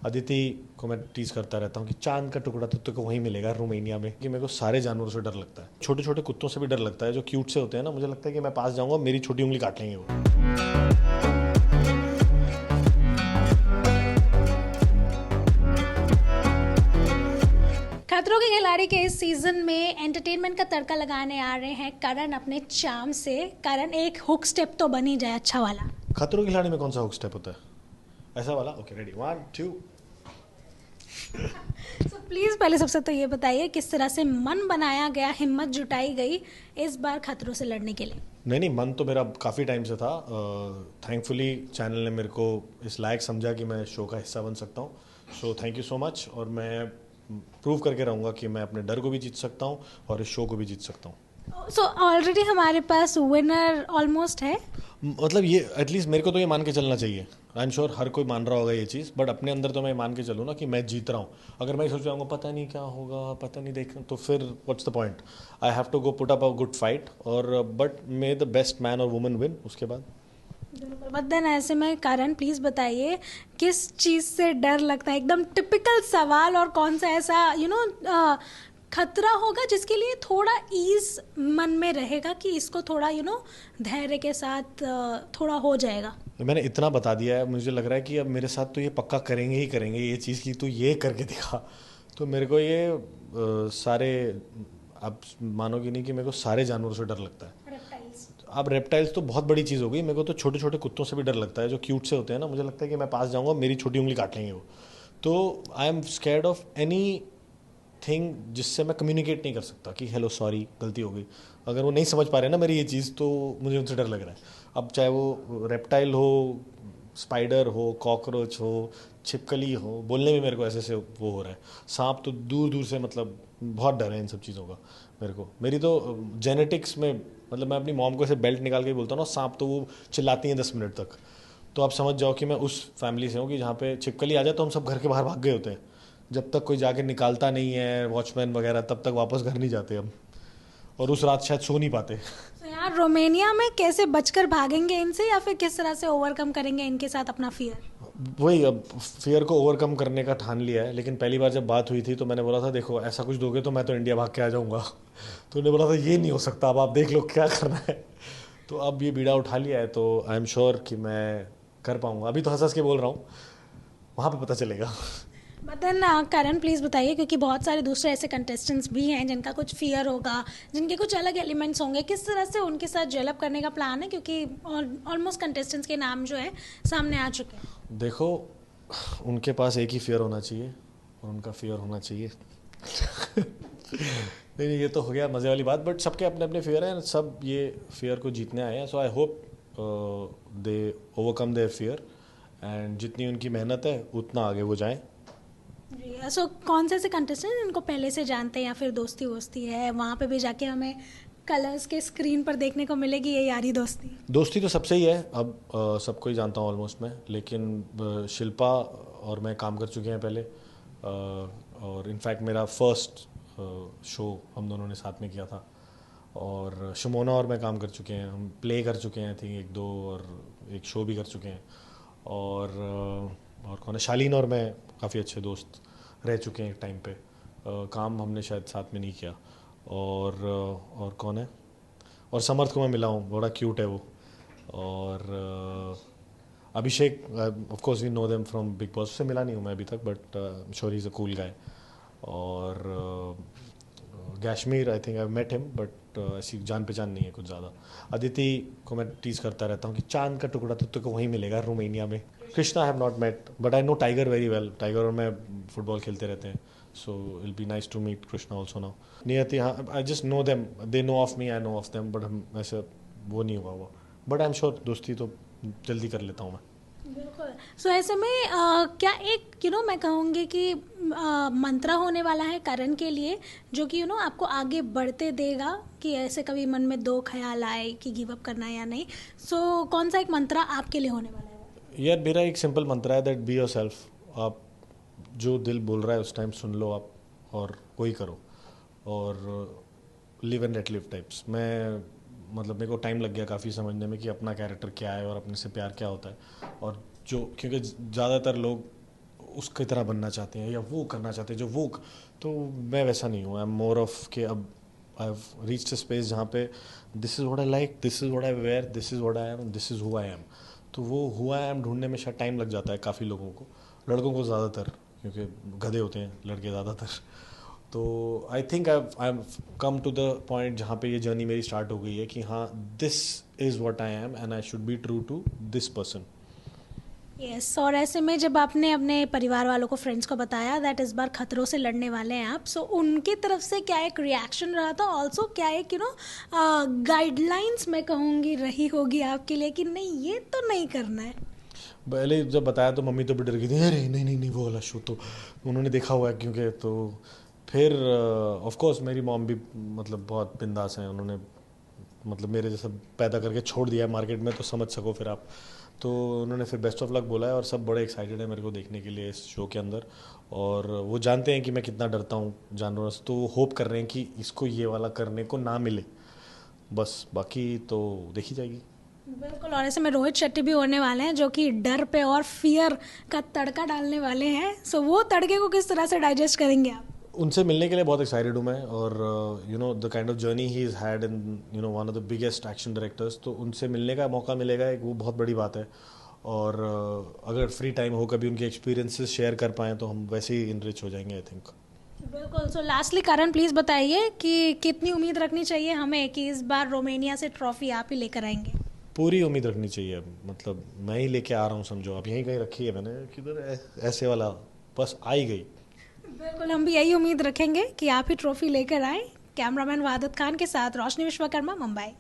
अदिति को मैं टीज करता रहता हूँ कि चांद का टुकड़ा तो तुझको वहीं मिलेगा रोमानिया में। कि मेरे को सारे जानवरों से डर लगता है, छोटे छोटे कुत्तों से भी डर लगता है जो क्यूट से होते हैं ना। मुझे लगता है कि मैं पास जाऊंगा मेरी छोटी उंगली काट लेंगे वो। खतरों के खिलाड़ी के इस सीजन में एंटरटेनमेंट का तड़का लगाने आ रहे हैं करण अपने चार्म से। करण, एक हुक स्टेप तो बन ही जाए अच्छा वाला। खतरों के खिलाड़ी में कौन सा हुक स्टेप होता है? ऐसा वाला? Okay, ready, 1 2। तो प्लीज़ पहले सबसे तो ये बताइए किस तरह से मन बनाया गया, हिम्मत जुटाई गई इस बार खतरों से लड़ने के लिए। नहीं नहीं, मन तो मेरा काफ़ी टाइम से था। थैंकफुली चैनल ने मेरे को इस लायक समझा कि मैं शो का हिस्सा बन सकता हूँ। So thank you so much. और मैं प्रूव करके रहूँगा कि मैं अपने डर को भी जीत सकता हूँ और इस शो को भी जीत सकता हूँ। सो ऑलरेडी हमारे पास विनर ऑलमोस्ट है। मतलब ये एटलीस्ट मेरे को तो ये मान के चलना चाहिए। आई एम श्योर हर कोई मान रहा होगा ये चीज़, बट अपने अंदर तो मैं मान के चलूँ ना कि मैं जीत रहा हूँ। अगर मैं सोच रहा हूँ पता नहीं क्या होगा, पता नहीं देख, तो फिर what's the point? I have to go put up a good fight, और but may the best man और वुमन विन उसके बाद। बट देन ऐसे में करण प्लीज़ बताइए किस चीज़ से डर लगता है, एकदम टिपिकल सवाल। और कौन सा ऐसा खतरा होगा जिसके लिए थोड़ा ईज मन में रहेगा कि इसको थोड़ा धैर्य के साथ थोड़ा हो जाएगा। मैंने इतना बता दिया है, मुझे लग रहा है कि अब मेरे साथ तो ये पक्का करेंगे ही करेंगे ये चीज़ की, तो ये करके दिखा। तो मेरे को ये सारे, आप मानोगे नहीं कि मेरे को सारे जानवरों से डर लगता है। रेप्टाइल्स। अब रेप्टाइल्स तो बहुत बड़ी चीज़ हो गई, मेरे को तो छोटे छोटे कुत्तों से भी डर लगता है जो क्यूट से होते हैं ना। मुझे लगता है कि मैं पास जाऊंगा मेरी छोटी उंगली काट लेंगे वो। तो I am scared of any thing जिससे मैं कम्युनिकेट नहीं कर सकता कि हेलो सॉरी गलती हो गई। अगर वो नहीं समझ पा रहे ना मेरी ये चीज़, तो मुझे उनसे डर लग रहा है। अब चाहे वो रेप्टाइल हो, स्पाइडर हो, कॉकरोच हो, छिपकली हो, बोलने में मेरे को ऐसे से वो हो रहा है। सांप तो दूर दूर से, मतलब बहुत डर है इन सब चीज़ों का मेरे को। मेरी तो जेनेटिक्स में, मतलब मैं अपनी मॉम को ऐसे बेल्ट निकाल के बोलता हूँ ना सांप, तो वो चिल्लाती हैं 10 मिनट तक। तो आप समझ जाओ कि मैं उस फैमिली से हूँ कि जहाँ पे छिपकली आ जाए तो हम सब घर के बाहर भाग गए होते हैं। जब तक कोई जाके निकालता नहीं है वॉचमैन वगैरह, तब तक वापस घर नहीं जाते हम। और उस रात शायद सो नहीं पाते। तो यार रोमेनिया में कैसे बचकर भागेंगे इनसे, या फिर किस तरह से ओवरकम करेंगे इनके साथ अपना फियर। वही, अब फियर को ओवरकम करने का ठान लिया है। लेकिन पहली बार जब बात हुई थी तो मैंने बोला था देखो ऐसा कुछ दोगे तो मैं तो इंडिया भाग के आ जाऊंगा। तो उन्होंने बोला था ये नहीं हो सकता, अब आप देख लो क्या करना है। तो अब ये बीड़ा उठा लिया है, तो आई एम श्योर कि मैं कर पाऊंगा। अभी तो हंस हंस के बोल रहा हूँ, वहाँ पे पता चलेगा। बट देन करण प्लीज़ बताइए, क्योंकि बहुत सारे दूसरे ऐसे कंटेस्टेंट्स भी हैं जिनका कुछ फियर होगा, जिनके कुछ अलग एलिमेंट्स होंगे, किस तरह से उनके साथ जेलअप करने का प्लान है, क्योंकि ऑलमोस्ट कंटेस्टेंट्स के नाम जो है सामने आ चुके हैं। देखो, उनके पास एक ही फियर होना चाहिए, और उनका फियर होना चाहिए। नहीं नहीं, ये तो हो गया मज़े वाली बात, बट सबके अपने अपने फेयर हैं, सब ये फेयर को जीतने आए हैं। So I hope they overcome their fear, and जितनी उनकी मेहनत है उतना आगे वो जाएं। जी, सो कौन से ऐसे कंटेस्टेंट इनको पहले से जानते हैं, या फिर दोस्ती वोस्ती है, वहाँ पे भी जाके हमें कलर्स के स्क्रीन पर देखने को मिलेगी ये यारी दोस्ती। दोस्ती तो सबसे ही है, अब सबको ही जानता हूँ ऑलमोस्ट मैं। लेकिन शिल्पा और मैं काम कर चुके हैं पहले, और इनफैक्ट मेरा फर्स्ट शो हम दोनों ने साथ में किया था। और शमोना और मैं काम कर चुके हैं, हम प्ले कर चुके हैं थिंक एक दो, और एक शो भी कर चुके हैं। और कौन है, शालीन और मैं काफ़ी अच्छे दोस्त रह चुके हैं एक टाइम पे। काम हमने शायद साथ में नहीं किया। और कौन है, और समर्थ को मैं मिला हूँ, बड़ा क्यूट है वो। और Abhishek, of course we know them from Bigg Boss, से मिला नहीं हूँ मैं अभी तक, but sure he is a cool guy. और Gashmeer, I think I met him, but ऐसी जान पहचान नहीं है कुछ ज़्यादा। अदिति को मैं टीज करता रहता हूँ कि चांद का टुकड़ा तो तुझको वहीं मिलेगा रोमानिया में। Krishna I have not met, but I know Tiger very well. Tiger और मैं फुटबॉल खेलते रहते हैं, so I'll be nice to meet Krishna also now. Niyati, हाँ, I just know them, they know of me, I know of them, but हम ऐसे वो नहीं हुआ वो। बट आई एम श्योर दोस्ती तो जल्दी कर लेता हूँ मैं। बिल्कुल। सो ऐसे में क्या एक मैं कहूँगी कि मंत्रा होने वाला है करण के लिए, जो कि आपको आगे बढ़ते देगा, कि ऐसे कभी मन में दो ख्याल आए कि गिव अप करना है या नहीं। सो कौन सा एक मंत्रा आपके लिए होने वाला है? यार मेरा एक सिंपल मंत्र है, दैट बी योर सेल्फ। आप जो दिल बोल रहा है उस टाइम सुन लो आप, और वही करो, और live and let live types. मैं, मतलब मेरे को टाइम लग गया काफ़ी समझने में कि अपना कैरेक्टर क्या है और अपने से प्यार क्या होता है। और जो, क्योंकि ज़्यादातर लोग उसकी तरह बनना चाहते हैं या वो करना चाहते हैं जो वो तो मैं वैसा नहीं हूँ। आई एम मोर ऑफ के अब I have reached a space जहाँ पे this is what I like, this is what I wear, this is what I am, this is who I am. तो वो हु आई एम ढूंढने में शायद time लग जाता है काफ़ी लोगों को, लड़कों को ज़्यादातर, क्योंकि गधे होते हैं लड़के ज़्यादातर। तो I think I am come to the point जहाँ पे ये जर्नी मेरी स्टार्ट हो गई है कि हाँ this is what I am and I should be true to this person. Yes, और ऐसे में जब आपने अपने परिवार वालों को, फ्रेंड्स को बताया दैट इस बार खतरों से लड़ने वाले हैं आप, सो उनकी तरफ से क्या एक रिएक्शन रहा था, ऑल्सो क्या एक गाइडलाइंस मैं कहूँगी रही होगी आपके लिए कि नहीं ये तो नहीं करना है? पहले जब बताया तो मम्मी तो भी डर गई थी, अरे नहीं नहीं नहीं वो वाला शो तो उन्होंने देखा हुआ है क्योंकि। तो फिर ऑफ कोर्स मेरी मॉम भी मतलब बहुत बिंदास हैं, उन्होंने मतलब मेरे जैसा पैदा करके छोड़ दिया है मार्केट में, तो समझ सको फिर आप। तो उन्होंने फिर बेस्ट ऑफ लक बोला है और सब बड़े एक्साइटेड है मेरे को देखने के लिए इस शो के अंदर। और वो जानते हैं कि मैं कितना डरता हूँ जानवरों से, तो वो होप कर रहे हैं कि इसको ये वाला करने को ना मिले, बस बाकी तो देखी जाएगी। बिल्कुल, और ऐसे में रोहित शेट्टी भी होने वाले हैं जो कि डर पे और फियर का तड़का डालने वाले हैं, सो वो तड़के को किस तरह से डाइजेस्ट करेंगे आप? उनसे मिलने के लिए बहुत एक्साइटेड हूँ मैं, और you know the kind of journey he is had in you know one of the biggest action directors, तो उनसे मिलने का मौका मिलेगा एक, वो बहुत बड़ी बात है। और अगर फ्री टाइम हो कभी उनके एक्सपीरियंसेस शेयर कर पाएँ तो हम वैसे ही इनरिच हो जाएंगे आई थिंक। बिल्कुल, सो लास्टली करण प्लीज़ बताइए कि कितनी उम्मीद रखनी चाहिए हमें कि इस बार रोमेनिया से ट्रॉफी आप ही लेकर आएंगे? पूरी उम्मीद रखनी चाहिए, मतलब मैं ही लेके आ रहा हूँ समझो, अब यहीं कहीं रखी है मैंने किधर ऐसे वाला, बस आ ही गई। बिल्कुल, हम भी यही उम्मीद रखेंगे कि आप ही ट्रॉफी लेकर आए। कैमरामैन वादत खान के साथ रोशनी विश्वकर्मा, मुंबई।